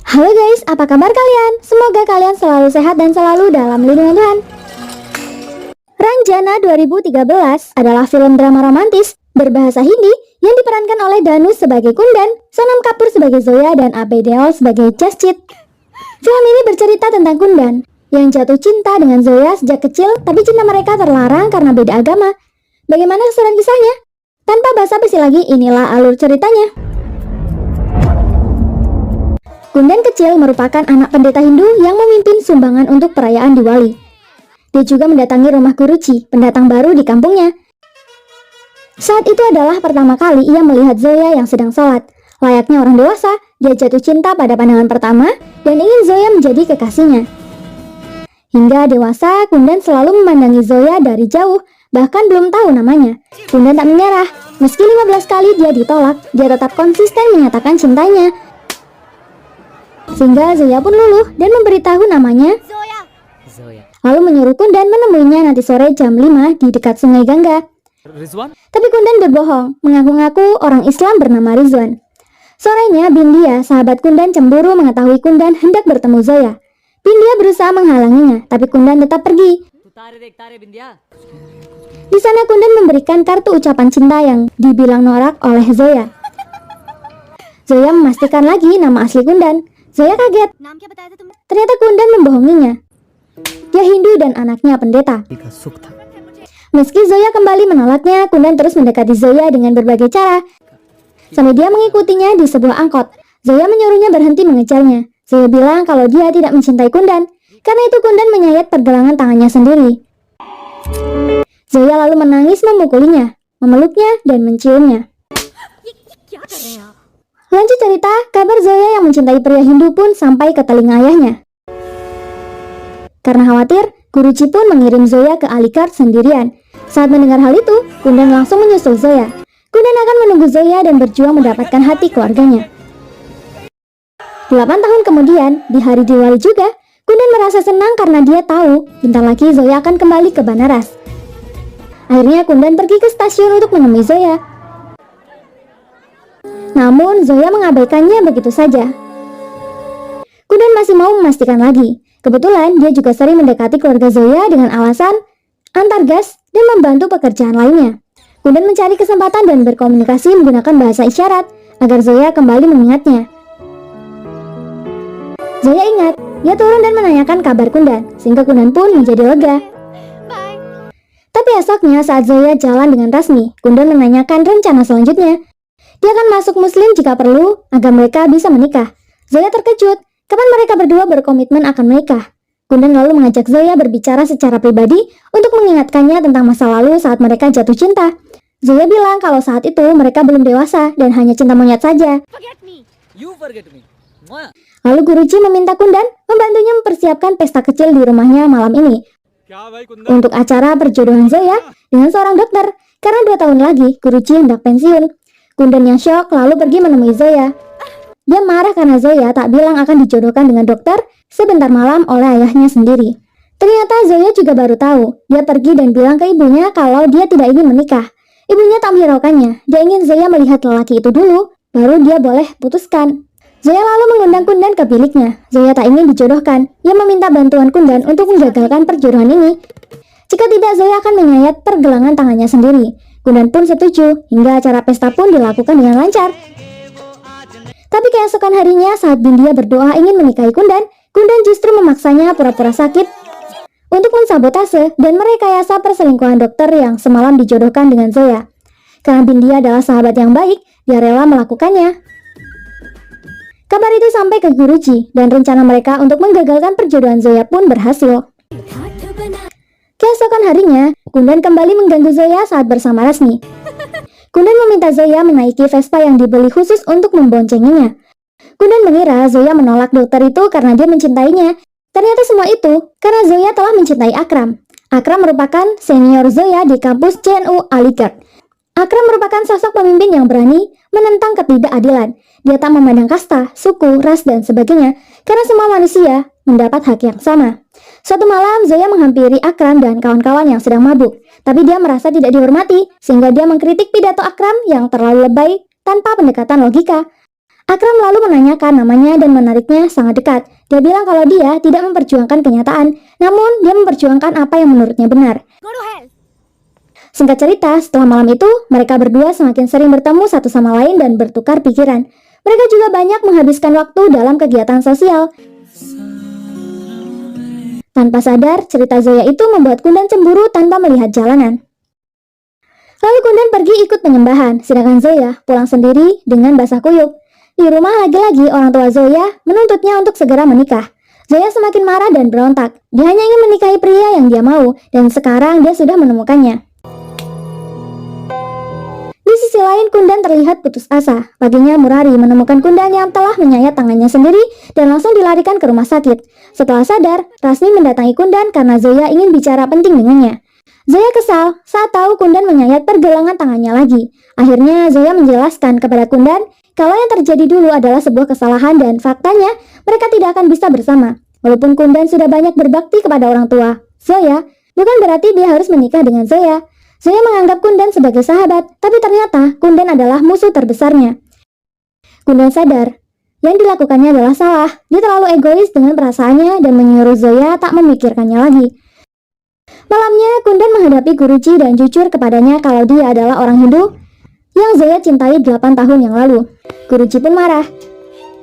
Halo guys, apa kabar kalian? Semoga kalian selalu sehat dan selalu dalam lindungan Tuhan. Ranjana 2013 adalah film drama romantis berbahasa Hindi yang diperankan oleh Dhanush sebagai Kundan, Sonam Kapoor sebagai Zoya, dan Abhay Deol sebagai Jaschit. Film ini bercerita tentang Kundan yang jatuh cinta dengan Zoya sejak kecil, tapi cinta mereka terlarang karena beda agama. Bagaimana keseruan kisahnya? Tanpa basa-basi lagi, inilah alur ceritanya. Kundan kecil merupakan anak pendeta Hindu yang memimpin sumbangan untuk perayaan Diwali. Dia juga mendatangi rumah Guruji, pendatang baru di kampungnya. Saat itu adalah pertama kali ia melihat Zoya yang sedang sholat. Layaknya orang dewasa, dia jatuh cinta pada pandangan pertama dan ingin Zoya menjadi kekasihnya. Hingga dewasa, Kundan selalu memandangi Zoya dari jauh, bahkan belum tahu namanya. Kundan tak menyerah. Meski 15 kali dia ditolak, dia tetap konsisten menyatakan cintanya. Sehingga Zoya pun luluh dan memberitahu namanya, Zoya. Lalu menyuruh Kundan menemuinya nanti sore jam 5 di dekat sungai Gangga. Rizwan? Tapi Kundan berbohong, mengaku-ngaku orang Islam bernama Rizwan. Sorenya, Bindia, sahabat Kundan, cemburu mengetahui Kundan hendak bertemu Zoya. Bindia berusaha menghalanginya, tapi Kundan tetap pergi. Di sana Kundan memberikan kartu ucapan cinta yang dibilang norak oleh Zoya. Zoya memastikan lagi nama asli Kundan. Zoya kaget. Ternyata Kundan membohonginya. Dia Hindu dan anaknya pendeta. Meski Zoya kembali menolaknya, Kundan terus mendekati Zoya dengan berbagai cara. Sampai dia mengikutinya di sebuah angkot. Zoya menyuruhnya berhenti mengejarnya. Zoya bilang kalau dia tidak mencintai Kundan. Karena itu Kundan menyayat pergelangan tangannya sendiri. Zoya lalu menangis memukulinya, memeluknya, dan menciumnya. Lanjut cerita, kabar Zoya yang mencintai pria Hindu pun sampai ke telinga ayahnya. Karena khawatir, Guruji pun mengirim Zoya ke Aligarh sendirian. Saat mendengar hal itu, Kundan langsung menyusul Zoya. Kundan akan menunggu Zoya dan berjuang mendapatkan hati keluarganya. 8 tahun kemudian, di hari Diwali juga, Kundan merasa senang karena dia tahu bentar lagi Zoya akan kembali ke Banaras. Akhirnya Kundan pergi ke stasiun untuk menemui Zoya. Namun Zoya mengabaikannya begitu saja. Kundan masih mau memastikan lagi. Kebetulan dia juga sering mendekati keluarga Zoya dengan alasan antar gas dan membantu pekerjaan lainnya. Kundan mencari kesempatan dan berkomunikasi menggunakan bahasa isyarat agar Zoya kembali mengingatnya. Zoya ingat, dia turun dan menanyakan kabar Kundan, sehingga Kundan pun menjadi lega. Tapi esoknya saat Zoya jalan dengan Rasmi, Kundan menanyakan rencana selanjutnya. Dia akan masuk Muslim jika perlu agar mereka bisa menikah. Zoya terkejut, kapan mereka berdua berkomitmen akan menikah. Kundan lalu mengajak Zoya berbicara secara pribadi untuk mengingatkannya tentang masa lalu saat mereka jatuh cinta. Zoya bilang kalau saat itu mereka belum dewasa dan hanya cinta monyet saja. Lalu Guruji meminta Kundan membantunya mempersiapkan pesta kecil di rumahnya malam ini untuk acara perjodohan Zoya dengan seorang dokter. Karena 2 tahun lagi Guruji hendak pensiun. Kundan yang syok lalu pergi menemui Zoya. Dia marah karena Zoya tak bilang akan dijodohkan dengan dokter sebentar malam oleh ayahnya sendiri. Ternyata Zoya juga baru tahu. Dia pergi dan bilang ke ibunya kalau dia tidak ingin menikah. Ibunya tak menghiraukannya. Dia ingin Zoya melihat lelaki itu dulu, baru dia boleh putuskan. Zoya lalu mengundang Kundan ke biliknya. Zoya tak ingin dijodohkan. Dia meminta bantuan Kundan untuk menggagalkan perjodohan ini. Jika tidak, Zoya akan menyayat pergelangan tangannya sendiri. Kundan pun setuju, hingga acara pesta pun dilakukan dengan lancar. Tapi keesokan harinya saat Bindia berdoa ingin menikahi Kundan, Kundan justru memaksanya pura-pura sakit untuk mensabotase dan merekayasa perselingkuhan dokter yang semalam dijodohkan dengan Zoya. Karena Bindia adalah sahabat yang baik, dia rela melakukannya. Kabar itu sampai ke Guruji dan rencana mereka untuk menggagalkan perjodohan Zoya pun berhasil. Keesokan harinya, Kundan kembali mengganggu Zoya saat bersama Rasmi. Kundan meminta Zoya menaiki Vespa yang dibeli khusus untuk memboncenginya. Kundan mengira Zoya menolak dokter itu karena dia mencintainya. Ternyata semua itu karena Zoya telah mencintai Akram. Akram merupakan senior Zoya di kampus CNU Aligarh. Akram merupakan sosok pemimpin yang berani menentang ketidakadilan. Dia tak memandang kasta, suku, ras, dan sebagainya karena semua manusia mendapat hak yang sama. Suatu malam, Zoya menghampiri Akram dan kawan-kawan yang sedang mabuk. Tapi dia merasa tidak dihormati, sehingga dia mengkritik pidato Akram yang terlalu lebay tanpa pendekatan logika. Akram lalu menanyakan namanya dan menariknya sangat dekat. Dia bilang kalau dia tidak memperjuangkan kenyataan, namun dia memperjuangkan apa yang menurutnya benar. Singkat cerita, setelah malam itu, mereka berdua semakin sering bertemu satu sama lain dan bertukar pikiran. Mereka juga banyak menghabiskan waktu dalam kegiatan sosial. Tanpa sadar, cerita Zoya itu membuat Kundan cemburu tanpa melihat jalanan. Lalu Kundan pergi ikut penyembahan, sedangkan Zoya pulang sendiri dengan basah kuyup. Di rumah lagi-lagi orang tua Zoya menuntutnya untuk segera menikah. Zoya semakin marah dan berontak. Dia hanya ingin menikahi pria yang dia mau, dan sekarang dia sudah menemukannya. Di sisi lain, Kundan terlihat putus asa. Paginya Murari menemukan Kundan yang telah menyayat tangannya sendiri dan langsung dilarikan ke rumah sakit. Setelah sadar, Rasmi mendatangi Kundan karena Zoya ingin bicara penting dengannya. Zoya kesal saat tahu Kundan menyayat pergelangan tangannya lagi. Akhirnya Zoya menjelaskan kepada Kundan kalau yang terjadi dulu adalah sebuah kesalahan dan faktanya mereka tidak akan bisa bersama. Walaupun Kundan sudah banyak berbakti kepada orang tua Zoya, bukan berarti dia harus menikah dengan Zoya. Zoya menganggap Kundan sebagai sahabat, tapi ternyata Kundan adalah musuh terbesarnya. Kundan sadar yang dilakukannya adalah salah. Dia terlalu egois dengan perasaannya dan menyuruh Zoya tak memikirkannya lagi. Malamnya, Kundan menghadapi Guruji dan jujur kepadanya kalau dia adalah orang Hindu yang Zoya cintai 8 tahun yang lalu. Guruji pun marah.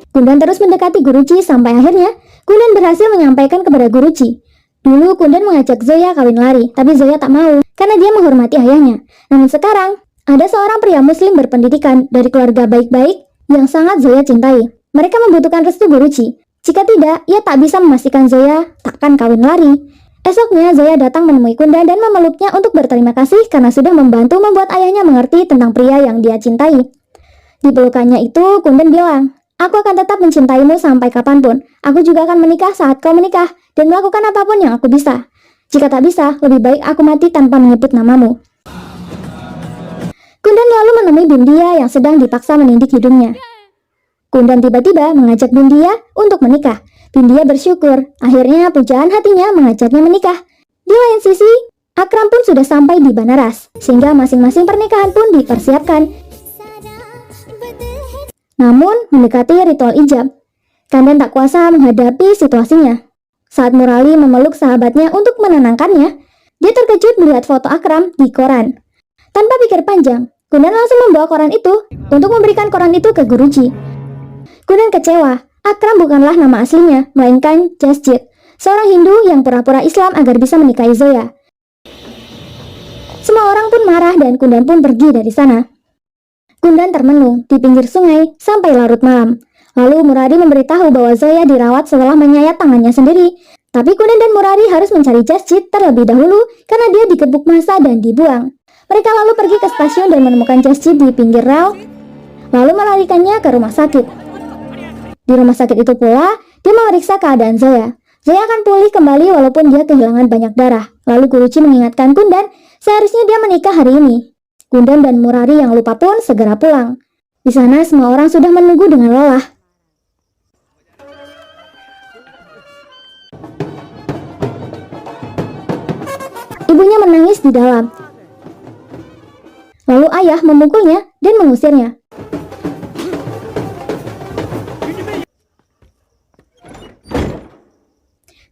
Kundan terus mendekati Guruji sampai akhirnya Kundan berhasil menyampaikan kepada Guruji. Dulu Kundan mengajak Zoya kawin lari, tapi Zoya tak mau karena dia menghormati ayahnya. Namun sekarang, ada seorang pria muslim berpendidikan dari keluarga baik-baik yang sangat Zoya cintai. Mereka membutuhkan restu Guruji. Jika tidak, ia tak bisa memastikan Zoya takkan kawin lari. Esoknya, Zoya datang menemui Kundan dan memeluknya untuk berterima kasih karena sudah membantu membuat ayahnya mengerti tentang pria yang dia cintai. Di pelukannya itu, Kundan bilang, "Aku akan tetap mencintaimu sampai kapanpun. Aku juga akan menikah saat kau menikah dan melakukan apapun yang aku bisa. Jika tak bisa, lebih baik aku mati tanpa menyebut namamu." Kundan lalu menemui Bindia yang sedang dipaksa menindik hidungnya. Kundan tiba-tiba mengajak Bindia untuk menikah. Bindia bersyukur, akhirnya pujaan hatinya mengajaknya menikah. Di lain sisi, Akram pun sudah sampai di Banaras, sehingga masing-masing pernikahan pun dipersiapkan. Namun, mendekati ritual ijab, Kundan tak kuasa menghadapi situasinya. Saat Murali memeluk sahabatnya untuk menenangkannya, dia terkejut melihat foto Akram di koran. Tanpa pikir panjang, Kundan langsung membawa koran itu untuk memberikan koran itu ke Guruji. Kundan kecewa. Akram bukanlah nama aslinya, melainkan Jasjit, seorang Hindu yang pura-pura Islam agar bisa menikahi Zoya. Semua orang pun marah dan Kundan pun pergi dari sana. Kundan termenung di pinggir sungai sampai larut malam. Lalu Murari memberitahu bahwa Zoya dirawat setelah menyayat tangannya sendiri. Tapi Kundan dan Murari harus mencari Jasjit terlebih dahulu karena dia dikebuk massa dan dibuang. Mereka lalu pergi ke stasiun dan menemukan Jasjit di pinggir rel, lalu melarikannya ke rumah sakit. Di rumah sakit itu pula, dia memeriksa keadaan Zoya. Zoya akan pulih kembali walaupun dia kehilangan banyak darah. Lalu Guruji mengingatkan Kundan, seharusnya dia menikah hari ini. Kundan dan Murari yang lupa pun segera pulang. Di sana semua orang sudah menunggu dengan lelah. Ibunya menangis di dalam. Lalu ayah memukulnya dan mengusirnya.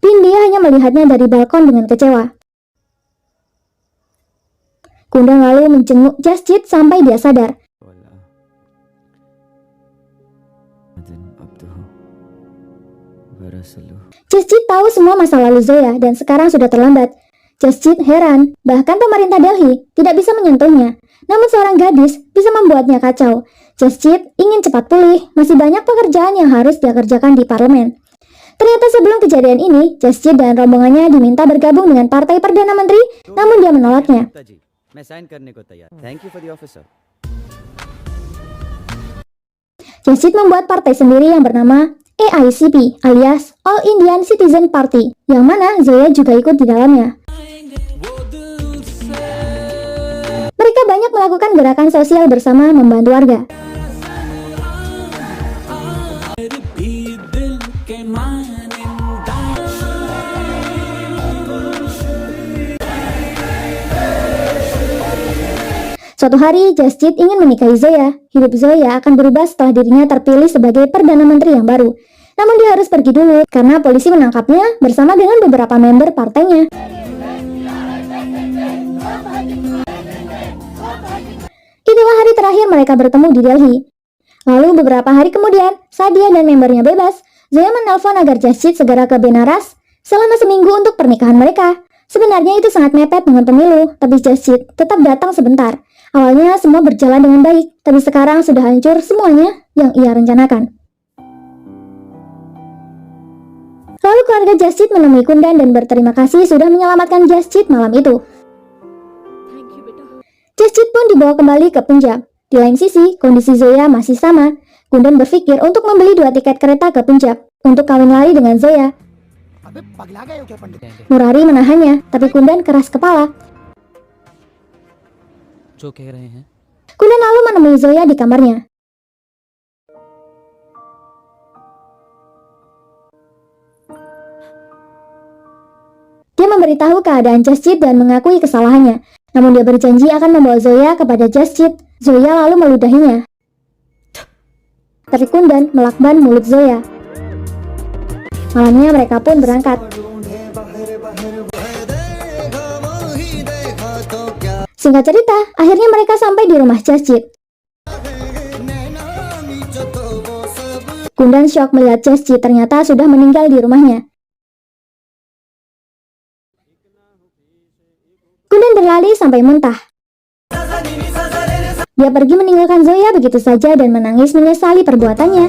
Bindia hanya melihatnya dari balkon dengan kecewa. Kundan lalu menjenguk Jasjit sampai dia sadar. Jasjit tahu semua masa lalu Zoya dan sekarang sudah terlambat. Jasjit heran, bahkan pemerintah Delhi tidak bisa menyentuhnya. Namun seorang gadis bisa membuatnya kacau. Jasjit ingin cepat pulih, masih banyak pekerjaan yang harus dia kerjakan di parlemen. Ternyata sebelum kejadian ini, Jasjit dan rombongannya diminta bergabung dengan Partai Perdana Menteri, namun dia menolaknya. Jasjit membuat partai sendiri yang bernama AICP alias All Indian Citizen Party, yang mana Zoya juga ikut di dalamnya. Mereka banyak melakukan gerakan sosial bersama membantu warga. Suatu hari, Jasjit ingin menikahi Zoya. Hidup Zoya akan berubah setelah dirinya terpilih sebagai Perdana Menteri yang baru. Namun dia harus pergi dulu karena polisi menangkapnya bersama dengan beberapa member partainya. Itulah hari terakhir mereka bertemu di Delhi. Lalu beberapa hari kemudian, saat dia dan membernya bebas, Zoya menelpon agar Jasjit segera ke Benaras selama seminggu untuk pernikahan mereka. Sebenarnya itu sangat mepet dengan pemilu, tapi Jasjit tetap datang sebentar. Awalnya semua berjalan dengan baik, tapi sekarang sudah hancur semuanya yang ia rencanakan. Lalu keluarga Jasjit menemui Kundan dan berterima kasih sudah menyelamatkan Jasjit malam itu. Jasjit pun dibawa kembali ke Punjab. Di lain sisi, kondisi Zoya masih sama. Kundan berpikir untuk membeli 2 tiket kereta ke Punjab untuk kawin lari dengan Zoya. Murari menahannya, tapi Kundan keras kepala. Kundan lalu menemui Zoya di kamarnya. Dia memberitahu keadaan Jasjit dan mengakui kesalahannya. Namun dia berjanji akan membawa Zoya kepada Jasjit. Zoya lalu meludahinya. Tapi Kundan melakban mulut Zoya. Malamnya mereka pun berangkat. Singkat cerita, akhirnya mereka sampai di rumah Jasjit. Kundan syok melihat Jasjit ternyata sudah meninggal di rumahnya. Kundan berlari sampai muntah. Dia pergi meninggalkan Zoya begitu saja dan menangis menyesali perbuatannya.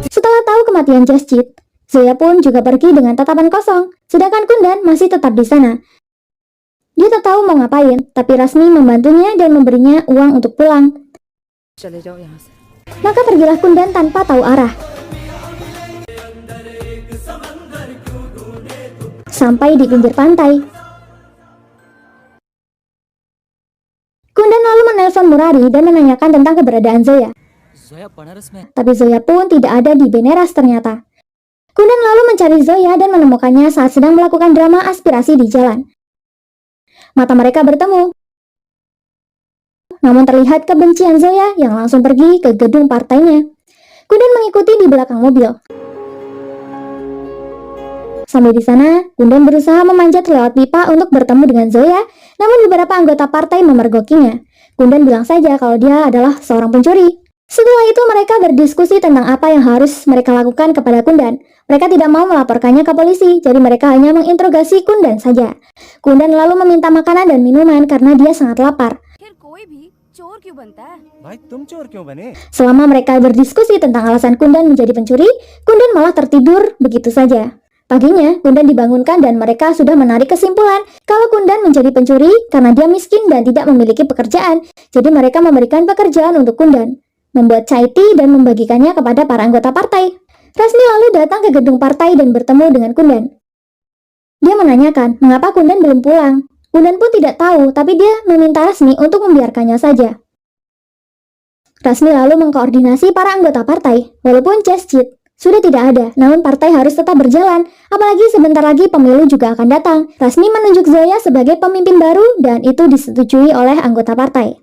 Setelah tahu kematian Jasjit, Zoya pun juga pergi dengan tatapan kosong, sedangkan Kundan masih tetap di sana. Dia tak tahu mau ngapain, tapi Rasmi membantunya dan memberinya uang untuk pulang. Maka pergilah Kundan tanpa tahu arah. Sampai di pinggir pantai. Kundan lalu menelpon Murari dan menanyakan tentang keberadaan Zoya. Tapi Zoya pun tidak ada di Benaras ternyata. Kundan lalu mencari Zoya dan menemukannya saat sedang melakukan drama aspirasi di jalan. Mata mereka bertemu. Namun terlihat kebencian Zoya yang langsung pergi ke gedung partainya. Kundan mengikuti di belakang mobil. Sampai di sana, Kundan berusaha memanjat lewat pipa untuk bertemu dengan Zoya, namun beberapa anggota partai memergokinya. Kundan bilang saja kalau dia adalah seorang pencuri. Setelah itu mereka berdiskusi tentang apa yang harus mereka lakukan kepada Kundan. Mereka tidak mau melaporkannya ke polisi, jadi mereka hanya menginterogasi Kundan saja. Kundan lalu meminta makanan dan minuman karena dia sangat lapar. Selama mereka berdiskusi tentang alasan Kundan menjadi pencuri, Kundan malah tertidur begitu saja. Paginya, Kundan dibangunkan dan mereka sudah menarik kesimpulan kalau Kundan menjadi pencuri karena dia miskin dan tidak memiliki pekerjaan. Jadi mereka memberikan pekerjaan untuk Kundan, membuat chai tea dan membagikannya kepada para anggota partai. Rasmi lalu datang ke gedung partai dan bertemu dengan Kundan. Dia menanyakan mengapa Kundan belum pulang. Kundan pun tidak tahu, tapi dia meminta Rasmi untuk membiarkannya saja. Rasmi lalu mengkoordinasi para anggota partai, walaupun Jasjit sudah tidak ada, namun partai harus tetap berjalan, apalagi sebentar lagi pemilu juga akan datang. Rasmi menunjuk Zoya sebagai pemimpin baru dan itu disetujui oleh anggota partai.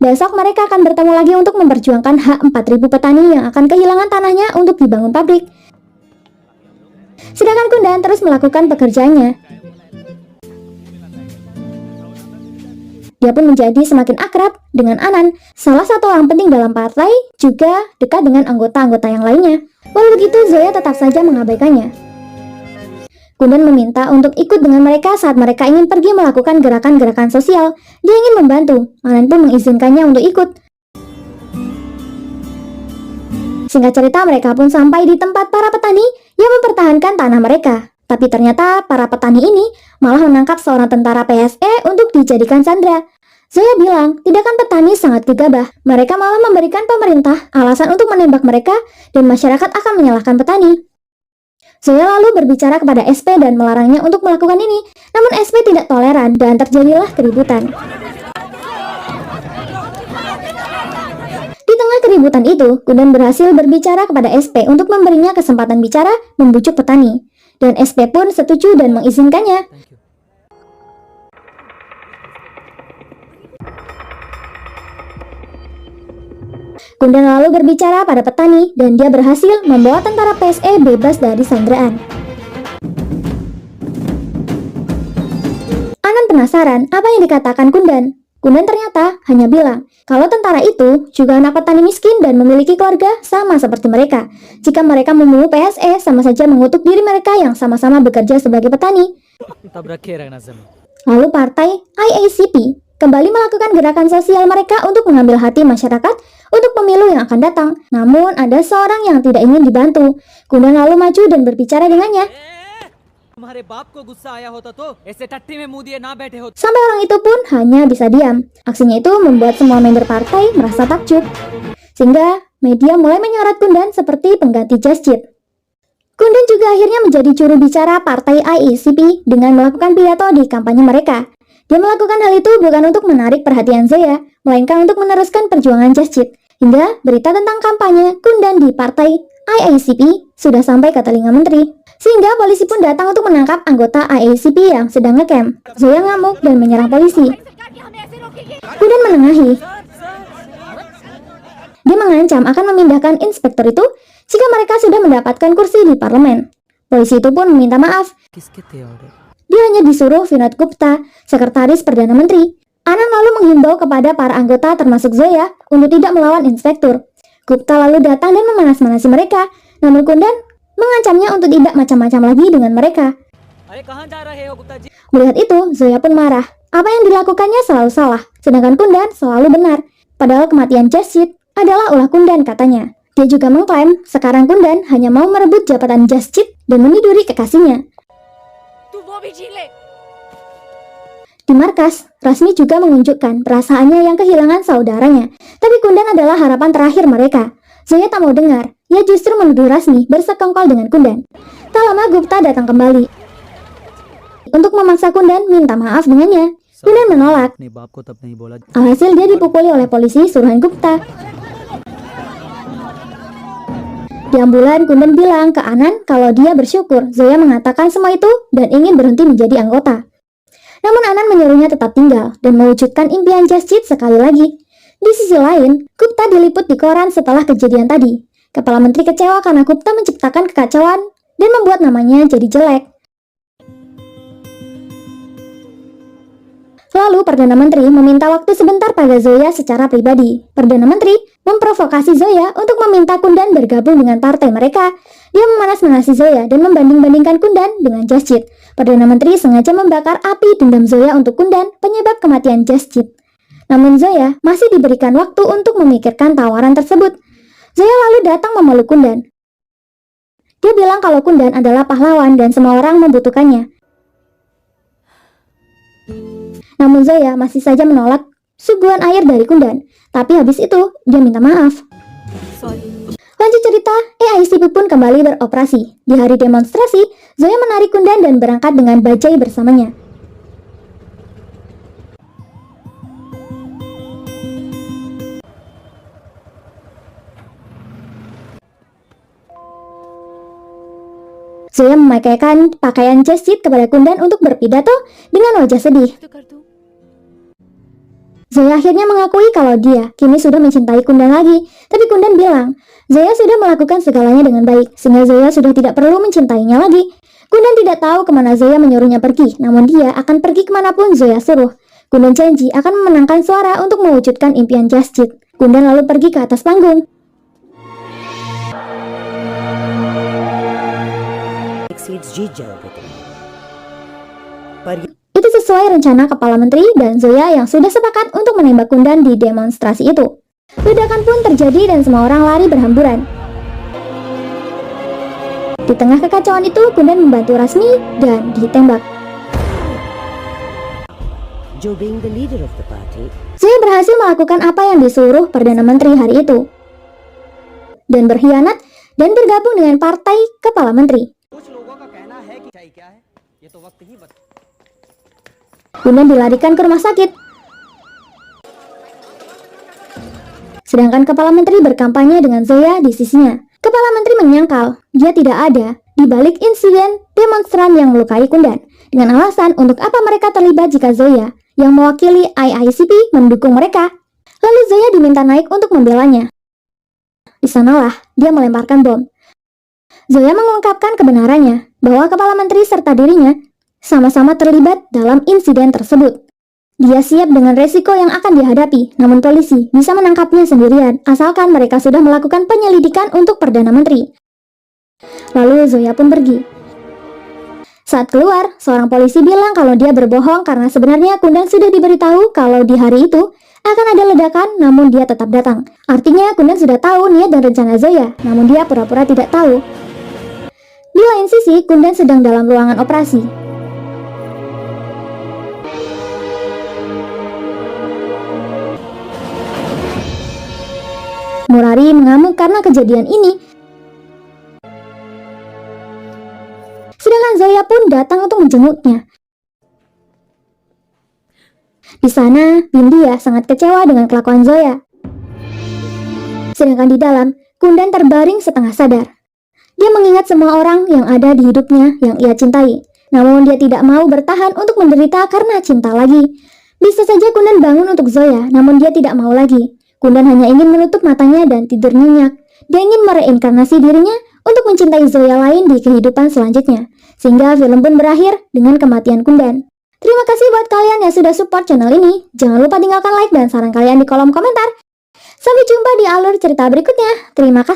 Besok mereka akan bertemu lagi untuk memperjuangkan hak 4.000 petani yang akan kehilangan tanahnya untuk dibangun pabrik. Sedangkan Kundan terus melakukan pekerjaannya. Dia pun menjadi semakin akrab dengan Anan, salah satu orang penting dalam partai, juga dekat dengan anggota-anggota yang lainnya. Walau begitu, Zoya tetap saja mengabaikannya. Kundan meminta untuk ikut dengan mereka saat mereka ingin pergi melakukan gerakan-gerakan sosial. Dia ingin membantu, Anan pun mengizinkannya untuk ikut. Singkat cerita, mereka pun sampai di tempat para petani yang mempertahankan tanah mereka. Tapi ternyata para petani ini malah menangkap seorang tentara PSE untuk dijadikan sandera. Zoya bilang, tindakan petani sangat gegabah. Mereka malah memberikan pemerintah alasan untuk menembak mereka dan masyarakat akan menyalahkan petani. Zoya lalu berbicara kepada SP dan melarangnya untuk melakukan ini. Namun SP tidak toleran dan terjadilah keributan. Di tengah keributan itu, Kundan berhasil berbicara kepada SP untuk memberinya kesempatan bicara membujuk petani. Dan SP pun setuju dan mengizinkannya. Kundan lalu berbicara pada petani dan dia berhasil membawa tentara PSE bebas dari sanderaan. Anan penasaran apa yang dikatakan Kundan. Kundan ternyata hanya bilang kalau tentara itu juga anak petani miskin dan memiliki keluarga sama seperti mereka. Jika mereka membunuh PSE, sama saja mengutuk diri mereka yang sama-sama bekerja sebagai petani. Lalu partai IACP kembali melakukan gerakan sosial mereka untuk mengambil hati masyarakat untuk pemilu yang akan datang. Namun ada seorang yang tidak ingin dibantu. Kundan lalu maju dan berbicara dengannya. Sampai orang itu pun hanya bisa diam. Aksinya itu membuat semua member partai merasa takjub. Sehingga media mulai menyorot Kundan seperti pengganti Jasjit. Kundan juga akhirnya menjadi juru bicara partai IACP dengan melakukan pidato di kampanye mereka. Dia melakukan hal itu bukan untuk menarik perhatian Zoya, melainkan untuk meneruskan perjuangan Jasjit. Hingga berita tentang kampanye Kundan di partai IACP sudah sampai ke telinga menteri. Sehingga polisi pun datang untuk menangkap anggota IACP yang sedang ngecamp. Zoya ngamuk dan menyerang polisi. Kundan menengahi. Dia mengancam akan memindahkan inspektur itu jika mereka sudah mendapatkan kursi di parlemen. Polisi itu pun meminta maaf. Dia hanya disuruh Vinod Gupta, sekretaris Perdana Menteri. Anan lalu menghimbau kepada para anggota termasuk Zoya untuk tidak melawan inspektur. Gupta lalu datang dan memanas-manasi mereka, namun Kundan mengancamnya untuk tidak macam-macam lagi dengan mereka. Melihat itu, Zoya pun marah. Apa yang dilakukannya selalu salah, sedangkan Kundan selalu benar. Padahal kematian Jasjit adalah ulah Kundan, katanya. Dia juga mengklaim sekarang Kundan hanya mau merebut jabatan Jasjit dan meniduri kekasihnya. Di markas, Rasmi juga menunjukkan perasaannya yang kehilangan saudaranya. Tapi Kundan adalah harapan terakhir mereka. Zoya tak mau dengar. Ia justru menuduh Rasmi bersekongkol dengan Kundan. Tak lama Gupta datang kembali untuk memaksa Kundan minta maaf dengannya. Kundan menolak. Alhasil dia dipukuli oleh polisi suruhan Gupta. Di ambulan, Kundan bilang ke Anan kalau dia bersyukur Zoya mengatakan semua itu dan ingin berhenti menjadi anggota. Namun Anan menyuruhnya tetap tinggal dan mewujudkan impian Jasjit sekali lagi. Di sisi lain, Gupta diliput di koran setelah kejadian tadi. Kepala Menteri kecewa karena Gupta menciptakan kekacauan dan membuat namanya jadi jelek. Lalu Perdana Menteri meminta waktu sebentar pada Zoya secara pribadi. Perdana Menteri memprovokasi Zoya untuk meminta Kundan bergabung dengan partai mereka. Dia memanas-manasi Zoya dan membanding-bandingkan Kundan dengan Jasjit. Perdana Menteri sengaja membakar api dendam Zoya untuk Kundan, penyebab kematian Jasjit. Namun Zoya masih diberikan waktu untuk memikirkan tawaran tersebut. Zoya lalu datang memeluk Kundan. Dia bilang kalau Kundan adalah pahlawan dan semua orang membutuhkannya. Namun Zoya masih saja menolak suguhan air dari Kundan. Tapi habis itu, dia minta maaf. Lanjut cerita, IACP pun kembali beroperasi. Di hari demonstrasi, Zoya menarik Kundan dan berangkat dengan bajai bersamanya. Zoya memakaikan pakaian Jasjit kepada Kundan untuk berpidato dengan wajah sedih. Zoya akhirnya mengakui kalau dia kini sudah mencintai Kundan lagi. Tapi Kundan bilang, Zoya sudah melakukan segalanya dengan baik, sehingga Zoya sudah tidak perlu mencintainya lagi. Kundan tidak tahu kemana Zoya menyuruhnya pergi, namun dia akan pergi kemanapun Zoya suruh. Kundan janji akan memenangkan suara untuk mewujudkan impian Jasjit. Kundan lalu pergi ke atas panggung. Itu sesuai rencana Kepala Menteri dan Zoya yang sudah sepakat untuk menembak Kundan di demonstrasi itu. Ledakan pun terjadi dan semua orang lari berhamburan. Di tengah kekacauan itu, Kundan membantu Rasmi dan ditembak. Zoya berhasil melakukan apa yang disuruh Perdana Menteri hari itu dan berkhianat dan bergabung dengan partai Kepala Menteri. Kundan dilarikan ke rumah sakit. Sedangkan Kepala Menteri berkampanye dengan Zoya di sisinya. Kepala Menteri menyangkal dia tidak ada di balik insiden demonstran yang melukai Kundan, dengan alasan untuk apa mereka terlibat jika Zoya yang mewakili IACP mendukung mereka. Lalu Zoya diminta naik untuk membelanya. Di sanalah dia melemparkan bom. Zoya mengungkapkan kebenarannya bahwa kepala menteri serta dirinya sama-sama terlibat dalam insiden tersebut. Dia siap dengan resiko yang akan dihadapi, namun polisi bisa menangkapnya sendirian asalkan mereka sudah melakukan penyelidikan untuk Perdana Menteri. Lalu Zoya pun pergi. Saat keluar, seorang polisi bilang kalau dia berbohong karena sebenarnya Kundan sudah diberitahu kalau di hari itu akan ada ledakan, namun dia tetap datang. Artinya Kundan sudah tahu niat dan rencana Zoya, namun dia pura-pura tidak tahu. Di lain sisi, Kundan sedang dalam ruangan operasi. Murari mengamuk karena kejadian ini. Sedangkan Zoya pun datang untuk menjenguknya. Di sana, Bindia sangat kecewa dengan kelakuan Zoya. Sedangkan di dalam, Kundan terbaring setengah sadar. Dia mengingat semua orang yang ada di hidupnya yang ia cintai. Namun dia tidak mau bertahan untuk menderita karena cinta lagi. Bisa saja Kundan bangun untuk Zoya, namun dia tidak mau lagi. Kundan hanya ingin menutup matanya dan tidur nyenyak. Dia ingin mereinkarnasi dirinya untuk mencintai Zoya lain di kehidupan selanjutnya. Sehingga film pun berakhir dengan kematian Kundan. Terima kasih buat kalian yang sudah support channel ini. Jangan lupa tinggalkan like dan saran kalian di kolom komentar. Sampai jumpa di alur cerita berikutnya. Terima kasih.